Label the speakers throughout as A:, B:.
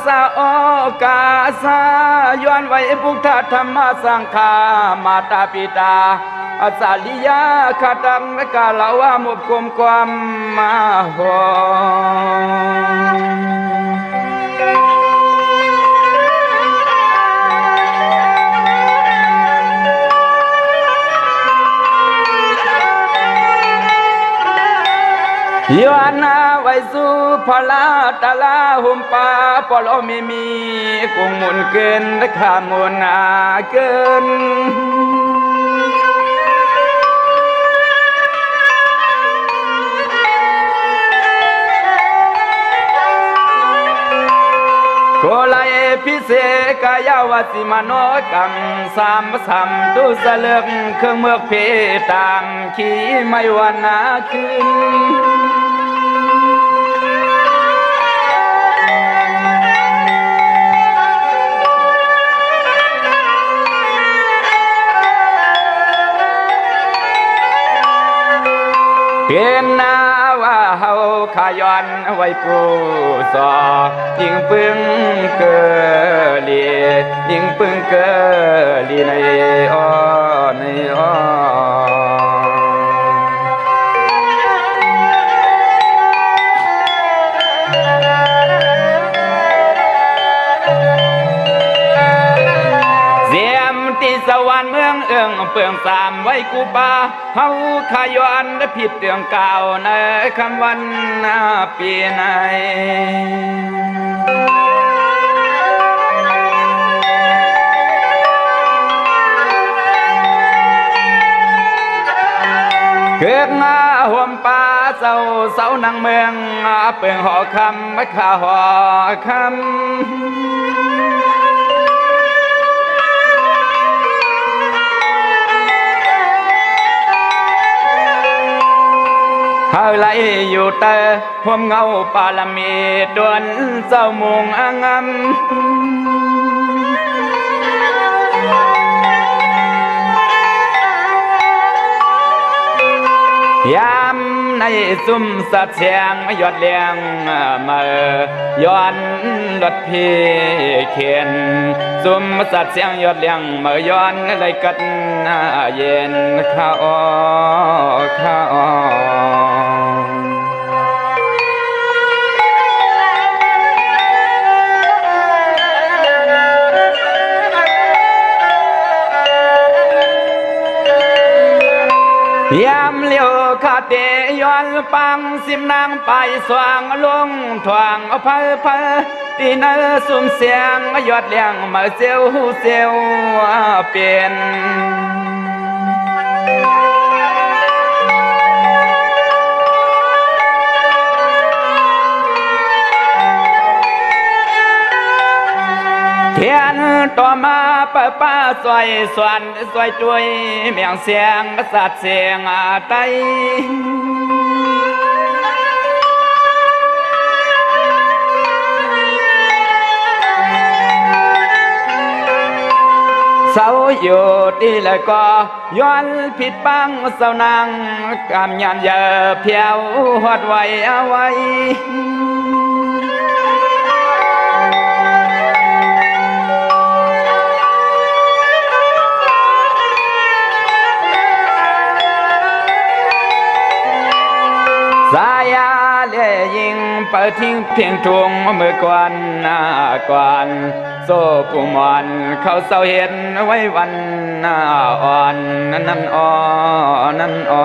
A: สะโอกาสาย้อนไว้พุทธธรรมสังฆามาตาปิตาอาสาลิยาขดังกาลาวามุบกุมความมาหย้อนนาไว้สู่พลาตาลาหุมปาปลอมีกุงมุนเกินขามุนอาเกินโกลายพิเศษกายาวสิมโนกรรมสามสัมตุสเลือกเครื่องเมือกเพตามขี้ไม่วันนาคืนเป็นนาว่าเฮาขย้อนไว้ปูสอยิงปึงเกลียิงปึงเกลีในอ้อในอ้อสวรรค์เมืองเอื้องเปืองสามไว้กูปาเฮาขย้อนผิดเตืองเก่าในคำวันปีไหนเกิดมาห่วมป่าเสานังเมืองเปืองหอคำข้าหอคำเฮาไหลอยู่เตอห่วมเงาปาลมีดวนเศร้ามุงอ่างยามในซุ่มสัตว์เสียงยอดเลี้ยงมาย้อนรถพี่เขียนซุ่มสัตว์เสียงยอดเลี้ยงมาย้อนเลยกัดเย็นข้าอ้อยามเลี้ยวขาเตย้อนปังสิมนางไปสว่างลงทวงเพอตีนสุ่มเสียงยอดเลี้ยงมาเซลเปลี่ยนเทียนต่อมาป้าสวยสวนสวยจุยเมียงเสียงสัตว์เสียงไตเสาอยู่ที่ละก็ย้อนผิดปังเสานางกำยันเยอะเพียวหอดไว้เอาไว้สายาเลี้ยยิงเปิดทิ้งเพียงทวงเมื่อก่อนโซ่กุมอนเขาเศร้าเห็นไว้วันอ่อนนั่นอ่อ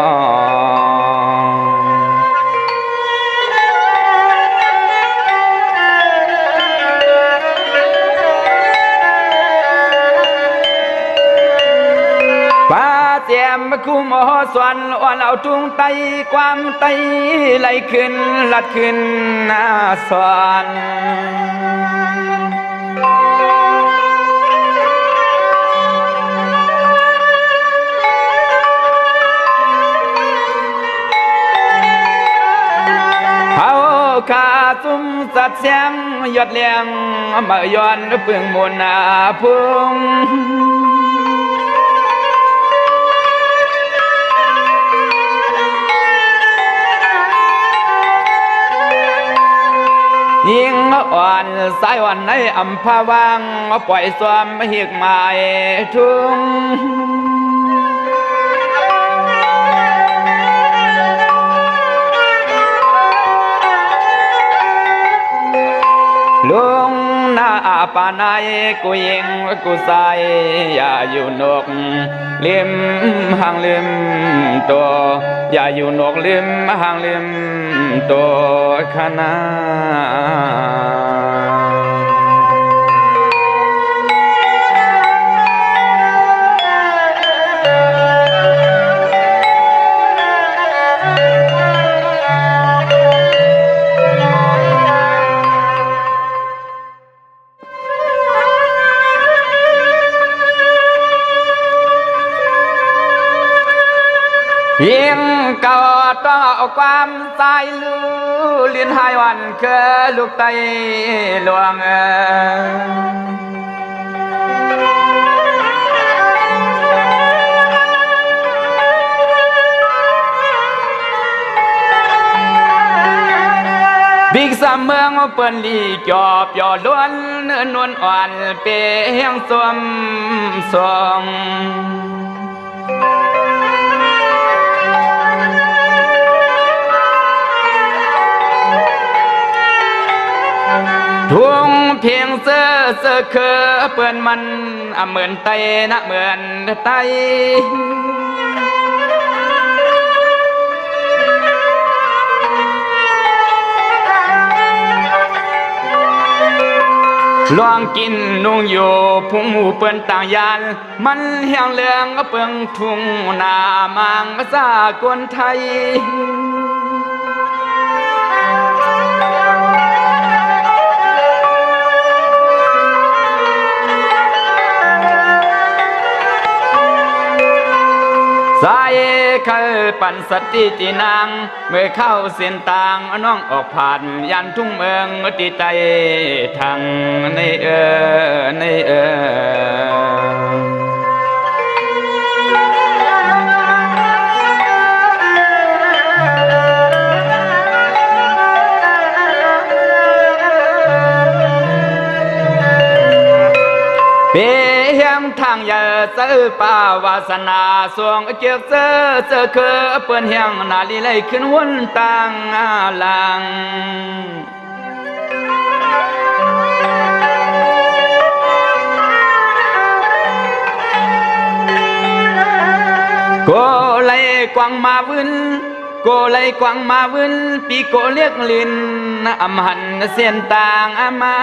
A: เจียมคู่หมอสวนอ่อนเอาจุงไตความไตไหลขึ้นลัดขึ้นสวนเขาขาจุ้มสัดเสียงยอดเลี้ยงมาย้อนเปลืองมนพุ่ง ยิงอ่อนสายอ่อนในอัมพาวางปล่อยสวมหิกไม้ทุ่งลุงหน้าป่านายกูยิงกูใส่อย่าอยู่นกลิมห่างลิมตัวอย่าอยู่นกลิมห่างลิมตัวขนายิ่งเก่าต่อความสายลูเลียนหายวันเคยลูกไตหลวงบิ๊กสามเมืองเปิ้นลีจอบยอล้วนเนื้อนวลอ่อนเปียงสวมสองทุ่งเพียงเสื้อเคอเปื่อนมันเหมือนไตนะเหมือนไตลองกินนุ่งอยู่พุงหมูเปิ้นต่างยานมันเฮียงเลืองเปิงทุ่งนามังภาษากวนไทยสายเคยปั่นสติตีนางเมื่อเข้าเส้นต่างน้องออกผ่านยันทุ่งเมืองตีใจทางในเปียงทางอย่าเสือป่าวาสนาสวงเจียกเสือเคอเปิ้นเฮียงนาลีไลขึ้นวนต่างลังโกไลกวางมาวินโกไลกวางมาวินปีโกเรียกลินอำหันเสียนต่างมา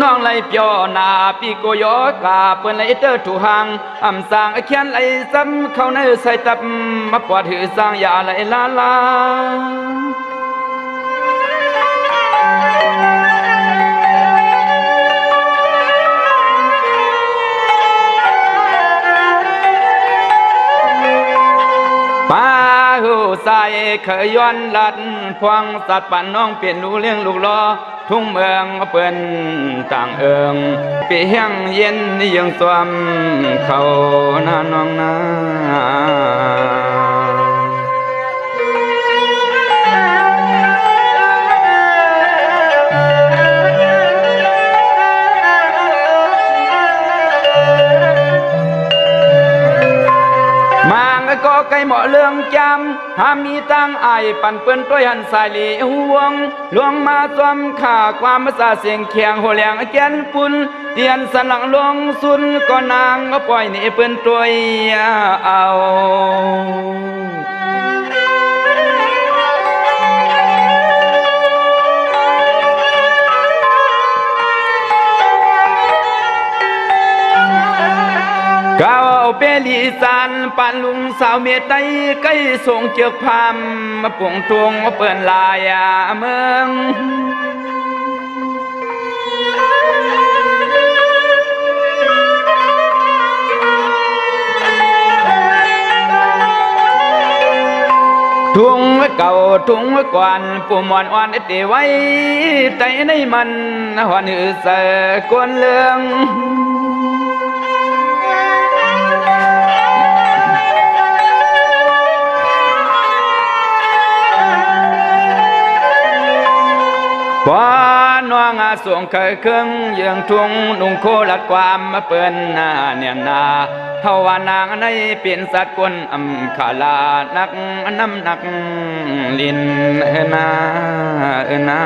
A: น้องไล่เปียวนาปีโกยอกาเปิ้นไล่เตอถูหังอำสางเขียนไล่ซ้ำเข้าในใส่ตับมาปวดหือสร้างยาไล่ลาป้าหูใส่เคยย้อนลัดพวงสัตว์ปั่นน้องเปลี่ยนรู้เลี้ยงลูกล้อทุ่งเมืองเปิ้นต่างเอิงเปียงเย็นยังสวมเขาหน้าน้องนาก็ไกลเหมาะเรื่องจำหามีตั้งไอปั่นเปิ้นต้วยหันสายหลีห่วงหลวงมาสวมข่าความภาษาเสียงเคียงหัวแหลงแกนปุ่นเตียนสลังลงสุนก็นางก็ปล่อยนี่เปิ้นต้วยเอา ก้าวเปลีสานปันลุงสาวเมียไตใกล้ส่งเจือกพามมาป่งตวงมาเปิ่นลายเมืองทุ่งเก่าทุ่งกวนปูมอนอ่อนเตไว้ใจในมันหวนหือเสกวนเลือง บ่น้องอาสวงเคยเครื่องยืงทุ่งนุ่งโคลัดความมาเปิ้นหน้าเนี่ยนาเฮาว่านางในเป็นสัตว์กวนอำคาลานักน้ำหนักลินนานา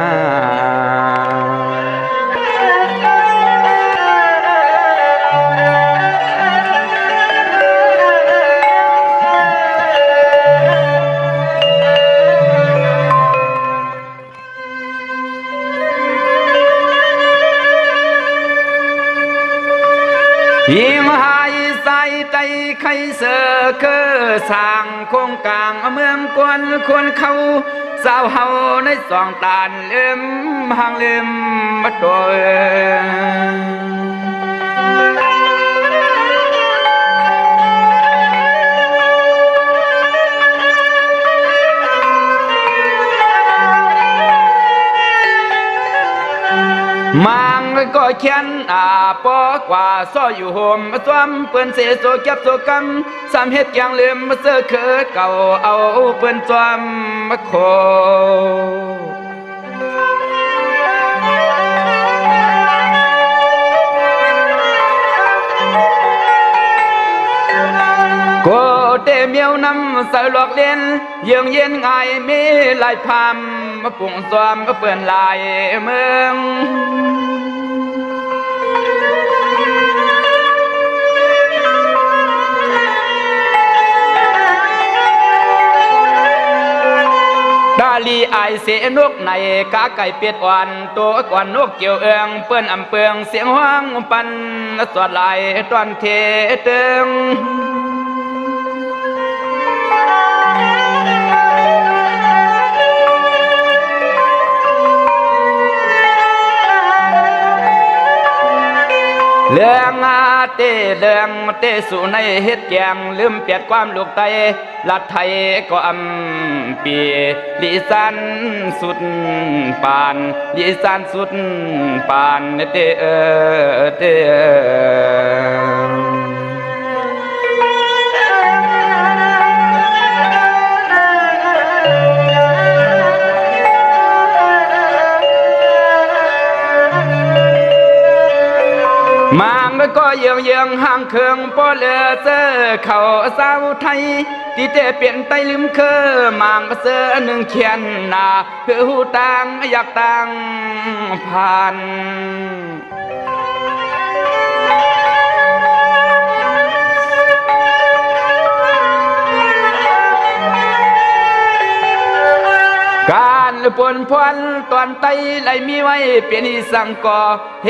A: หิมหายใส่ใจใครเสือคือสร้างโครงกลางเมืองกวนควรเขาสาวเฮาในสองตาลเลื่อมห่างเลื่อมบัดโดยมังก็เขียนปอกว่าซ้ออยู่ห่มสวมเปิ้นเสโซเก็บโซกำสามเฮ็ดอย่างลืมเสื้อเคิดเก่าเอาเปิ้นสวมโคโกเตเมียวนำใส่หลอกเลียนเยืองเย็นง่ายมีลายพามมาปุ่งสวมเปื่อนลายเมืองดาลีไอเสียนกในกาไก่เป็ดอ่อนตัวก่อนนกเกี่ยวเอืองเปื้อนอำเปืองเสียงห้องปันสวดลายตอนเทเติงเรื่องเรื่องเตสุในเฮ็ดแกงลืมเปียดความลูกไตลัดไทยก็อำปีลิสันสุดปานลิสันสุดปานเตเตมังก็เยืองเยืองห่างเคืองพอเลือเสื้อเขาสาวไทยที่เตเปลี่ยนไตลืมเคอมังเสื้อหนึ่งเขียนหน้าเพื่อหูตังอยากตังผ่านการปนพวนตอนไตไหลมีไว้เปลี่ยนสังกอเฮ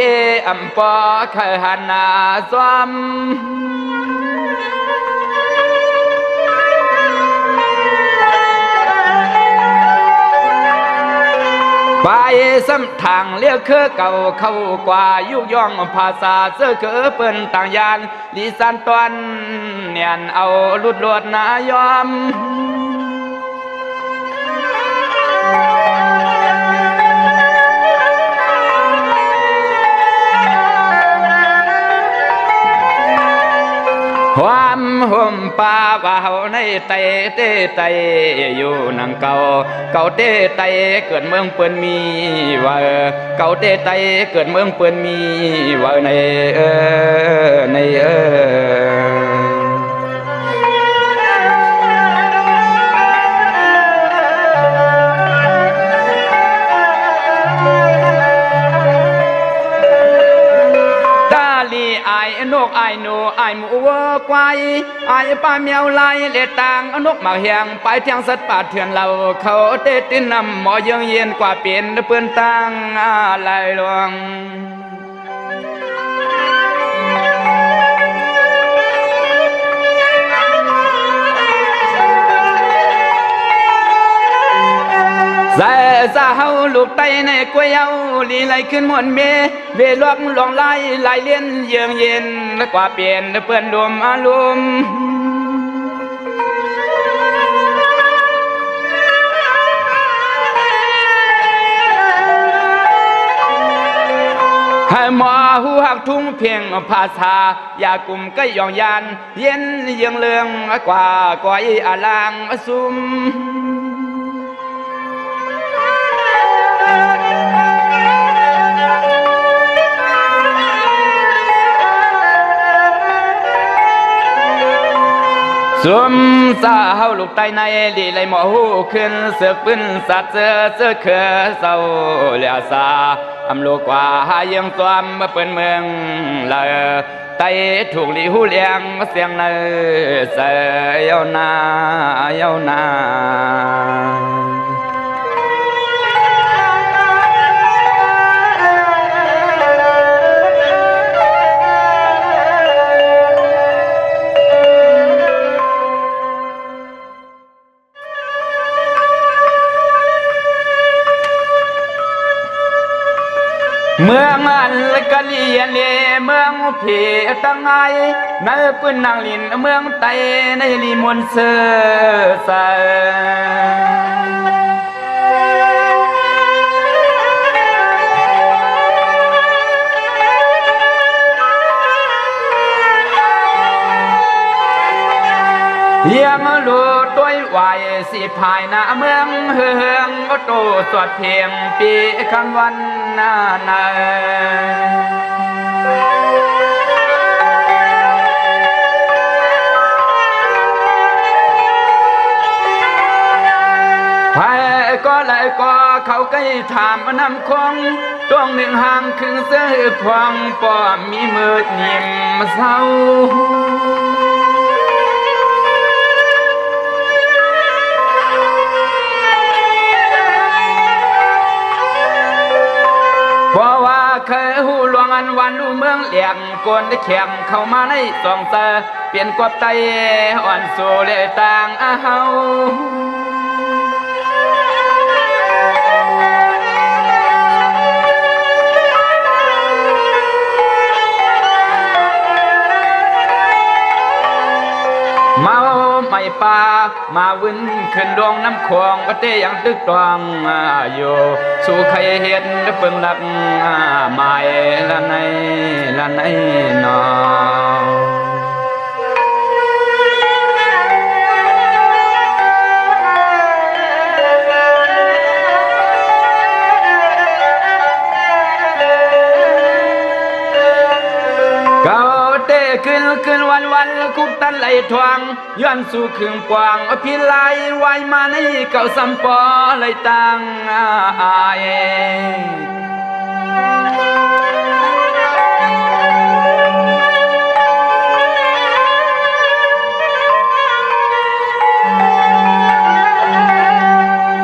A: อำปอขหันนาสวมไปซ้ำทางเลี้ยวคือเก่าเข้ากว่ายุย่องภาษาเสื้อคือเปิ้นต่างยานลิสันตอนเนียนเอาลุดลวดนายอมความห่มป่าว่าเฮาในไตเตไตอยู่นังเก่าเก่าเตไตเกิดเมืองเปิ้นมีว่าเก่าเตไตเกิดเมืองเปิ้นมีว่าในในนกไอหนูไอหมูวัวควายไอป้าเมียวลายเลตางนกหมากเฮียงไปเทียงสัตว์ป่าเถื่อนเราเขาเตตินนำหมอเยืองเย็นกว่าเปลี่ยนเปื้อนตังอะไรหลวงใส่สาเฮาลูกไตในกวยเอาลีไหลขึ้นมวนเมเวลวกหลวงไหลเลี้ยนเยืองเย็นกว่าเปลี่ยนเปื้อนรวมอารมณ์ให้หมอหูหักทุ่งเพียงภาษาอย่ากลุ่มก็ยองยานเย็นเยืองเลืองกว่าก้อยอาลางซุม สวมสาเฮาลูกไตในดีไหลหมอหูขึ้นเสือกปืนสัตว์เสือเขือเศร้าเหลียสาอำลูกว่าหายังตัวมาเปิ้นเมืองเลยไตถูกลีหูเลียงเสียงเนยเสียวนาเยานาเมืองอันกะเลียนเลเมืองผีตั้งไงในปืนนางลินเมืองไตในลีมวนเสือใสยังรู้ตัวไหวสิภายหน้าเมืองเฮืองโตสวดเพียงปีคันวันหน้าในไผก็เลยก็เขาใกล้ถามน้ำคงดวงหนึ่งห่างครึ่งเสื้อพวงป้อมมีมืดนิ่มเศร้าเพราะว่าเคยหูหลวงอันวันดูเมืองเหลี่ยมกวนได้แข็งเข้ามาในสองเตอเปลี่ยนกวบไตอ่อนสู่เลยต่างเฮาเมาไม่ป่ามาวินขึ้นดวงน้ำควงก็เตยังตึกตวงอยู่สู่ใครเห็นเปิงหลักหมายละในนอขึ้นวันคุกตันไหลทวงย้อนสู่ขึงกวางพิไลไว้มาในเก่าสัมปอเลยตั้งอาย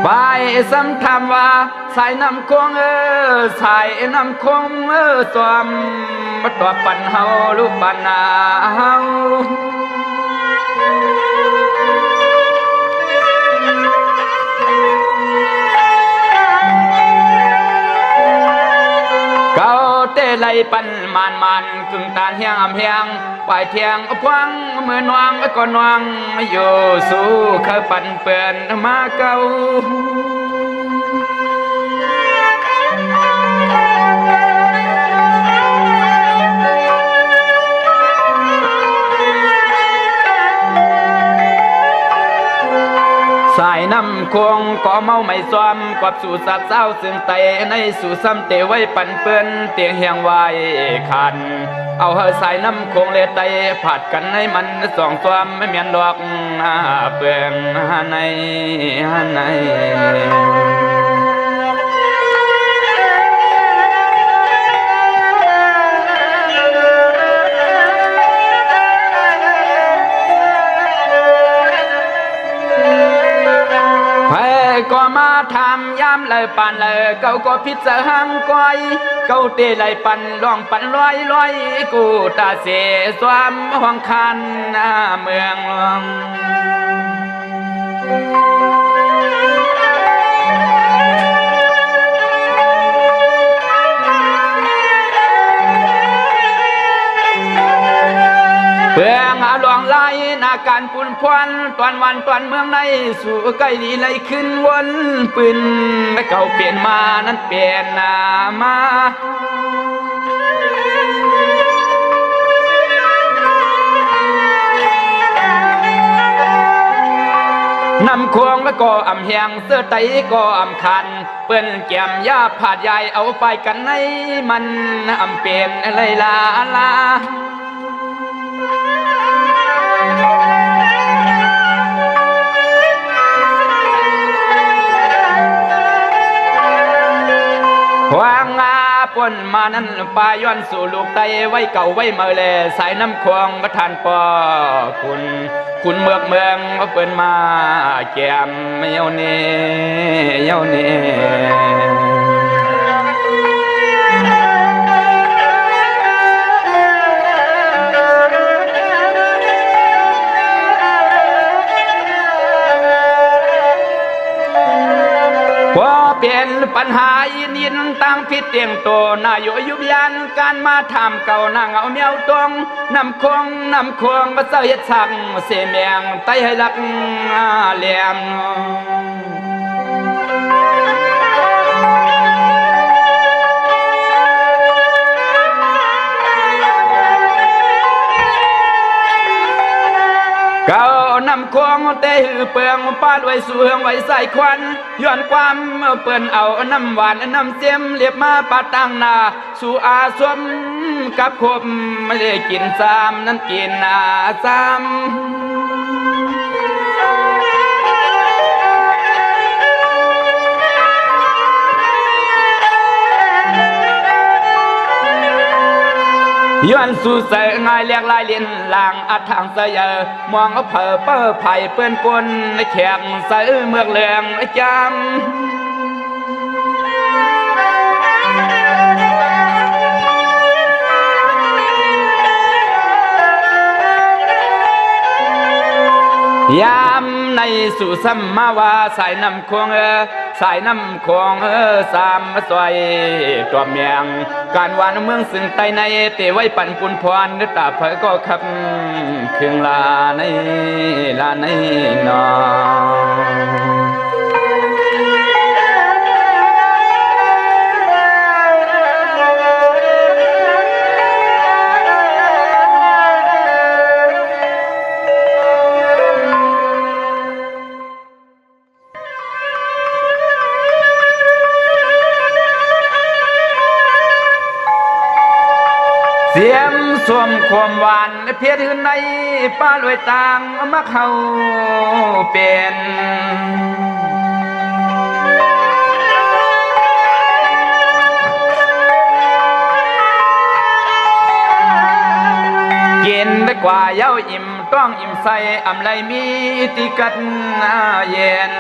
A: ไปซ้ำถามว่าสายน้ำคงสายน้ำคงสวมตัวปันเฮาลูกปันนาเฮาเก่าเตะไหลปันมันกึ่งตาเฮียงอำเฮียงปลายเทียงพวงเมื่อนวงก็นวงอยู่สู้เคยปันเปื่อนมาเก่าสายน้ำคงก็เมาไม่ซ้อมกอบสู่สัตว์เศร้าซึ่งไตในสู่ซ้ำเตไว้ปั่นเปื้อนเตียงเฮียงไว้ขันเอาเฮสายน้ำคงเลไตผัดกันให้มันสองซ้อมไม่เมียนดอกเปลืองในก็มาทำย้ำเลยปันเลยเก่าก็พิจารหังก้อยเก่าเตะเลยปันลองปันลอยกูตาเสียสวามห้องคันเมืองหลวงเพื่องหาหลวงไล่นาการปุ่นพวนตอนวันตอนเมืองในสู่ใกล้ดีไหลขึ้นวนปืนเก่าเปลี่ยนมานั้นเปลี่ยนมา นำควงแล้วก็อำเฮียงเสื้อไตก็อำคันเปิ้นแก้มยาผาดใหญ่เอาไปกันในมันอำเป็นอะไรลา ก้นมานั้นปลาย้อนสู่ลูกไตไว้เก่าไว้เมื่อแลสายน้ำคลองประทานปอคุณเมืองว่าเปิ้นมาแก้มเยาเน่เยาเน่พอเปลี่ยนปัญหายินตั้งพิษเตียงโตนายยุบยันการมาทำเก่านางเอาเมียวตรงนำคงมาเสยสักเสียเมียงไตให้ลักเหลี่ยมเก่านำคงเตะหือเปลืองป้าไว้สู่เฮืองไว้ใส่ควันย้อนความเปิ้นเอาน้ำหวานน้ำเสียมเรียบมาปาตั้งนาสู่อาสมกับคบไม่ได้กินซ้ำนั้นกินนาซ้ำย้อนสู่เสยง่ายเรียกลายเลียนลางอัดทางเสยมองเอาเผอเป้อไผ่เปื้อนกลแขกเสยเมือกเหลืองจำยามในสู่สัมมาวาสายน้ำคงสายน้ำคงสามสวยตัวเมียงการวานเมืองซึ่งไตในเตไว้ปั่นปุนพรนึกตาเผยก็ขับเครื่องลาในนอเสียมสวมความหวานเพียรอื่นในป้าลอยต่างมักเฮาเป็นกินได้กว่าเย้าอิ่มต้องอิ่มใส่อำไรมีติกัดเย็น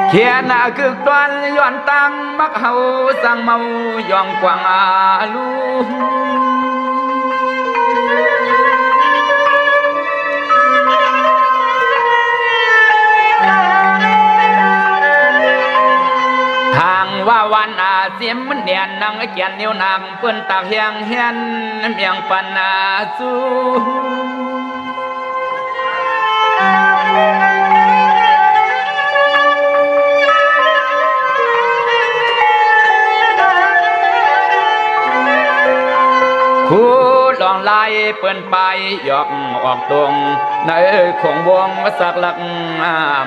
A: เขียนคือตอนย้อนตังมักเฮาสั่งเมายองกวางอาลูทางว่าวันอาเสียมมันเนียนนางเกียนนิ้วนางเปิ้นตากเฮียงเฮียนเมียงปันนาสู้คู่ลองไล่เปิ้นไปยอกออกตรงในของวงมาสักหลัก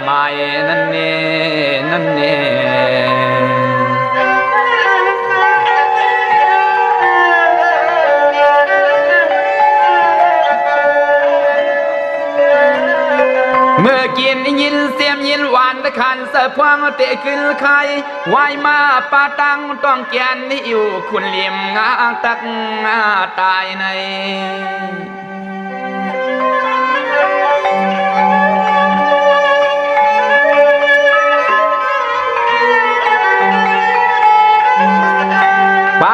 A: ใหม่นั่นนี่เมื่อกินยินเสียมยินหวานตะขันเสือพวงเตะขึ้นไข่วายมาปาตังต้องแกนนี่อยู่คุณเหลี่ยมงาตักตายในไป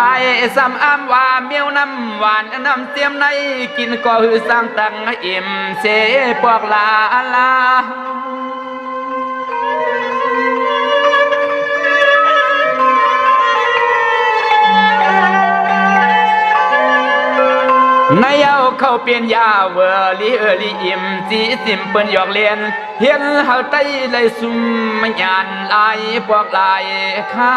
A: ซ้ำอ้ำว่าเมียวน้ำหวานน้ำเสียมในกินก็คือสร้างตังอิ่มเสปอกลาในเอาเข้าเปลี่ยนยาเวอลีอิ่มสีสิมเปิ้นหยอกเลียนเห็นเฮาไตเลยซุ่มมันยานลายปอกลายข้า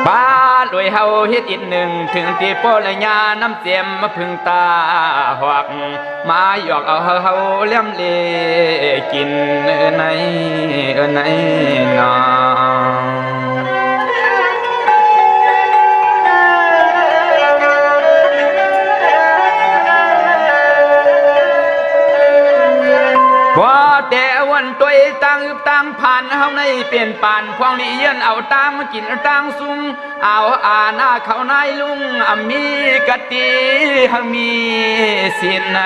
A: บ้าด้วยเฮา เฮ็ดอีกหนึ่งถึงที่โปรญาน้ำเสียมมาพึ่งตาหวักมาหยอกเอาเฮาเลี้ยมเลกินในนอว่าแต่วันตัวตั้งผ่านเฮาในเปลี่ยนป่านพวงลีเยือนเอาตั้งมากินตั้งซุ่มเอาหน้าเขานายลุงมีกะติเฮามีสินใน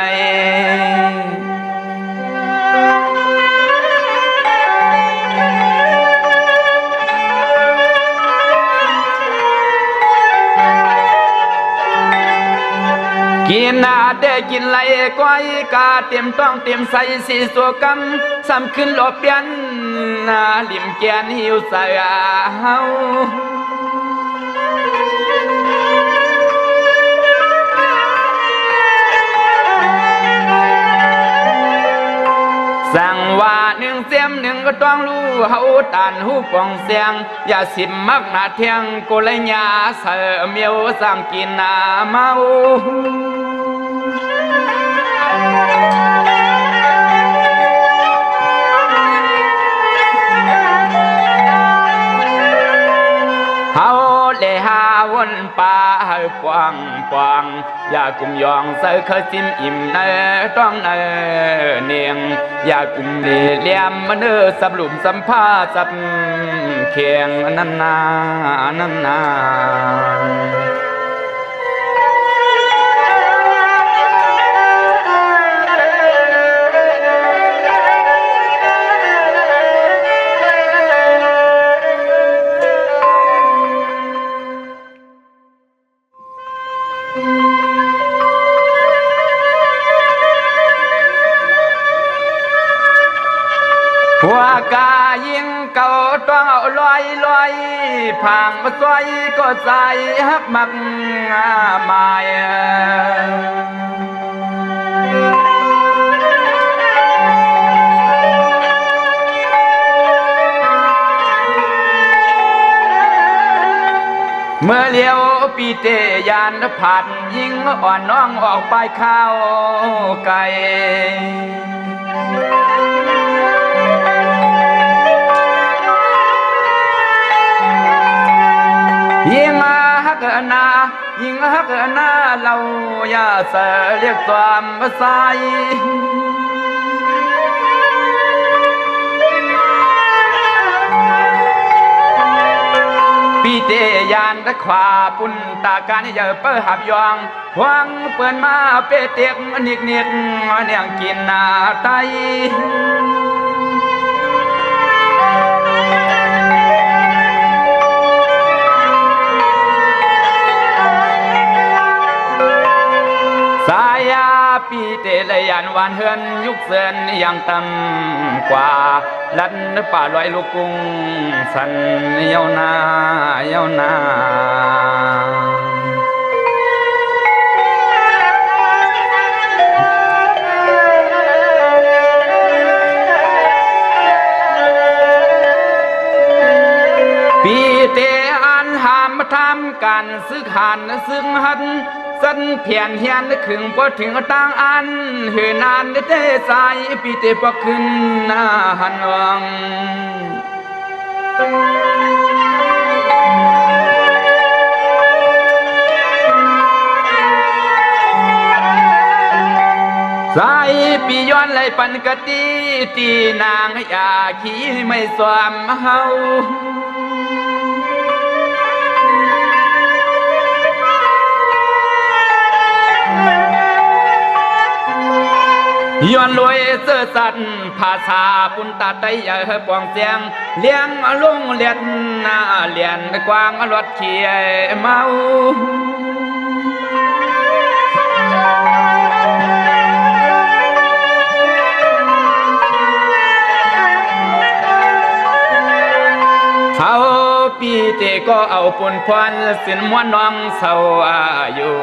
A: กินได้กินไหลก้อยกาเต็มต้องเต็มใส่สีสัวกำซ้ำขึ้นหลบเปลี่ยนลิมแกนหิวใส่เฮาสั่งว่าหนึ่งเสียมหนึ่งก็ต้องรู้เฮาตันหูปองเสียงอย่าสิมมักหน้าเทียงกุเลยญาเสือเมียวสั่งกินเมาเฮาเลยหาวนป่าให้ปวงอย่ากุมยองใส่เคยจิ้มอิ่มเนต้องเนียงอย่ากุมเลี่ยมมันสับหลุมสัมผ้าสับเคียงนั่นนา หัวกายิงเก่าต้องเอาลอยพังมาซอยก็ใส่ฮักมักหมายเมื่อเลี้ยวปีเตยานผ่านยิงอ่อนน้องออกไปข้าวไก่ยิงฮักนาเราอย่าเสเรียกความใสปีเตยานตะขวาปุ่นตาการอย่าเปิดหับยองหวังเปิดมาเปเตียกนิกเนียงกินหน้าไตสายาปีเตเลยยันวันเฮือนยุคเสือนยังต่ำกว่าลันป่าลอยลูกกุ้งสันเยานาปีเตอันหามทำกันซึกหันซึ่งหันสันเพียนเฮียนขึงพอถึงต่างอันเหือนานได้ใจปีเตปขึ้นหันวังสายปีย้อนไหลปันกะตีตีนางอยาขี้ไม่สวมเฮาย้อนรวยเสื้อสัตว์ภาษาปุนตาไตใหญ่ปวงเสียงเลี้ยงลุงเลียนเลียนกวางรถเขี่ยเมาเขาปีเตก็เอาปุ่นควันสินม้วนน้องเศร้าอยู่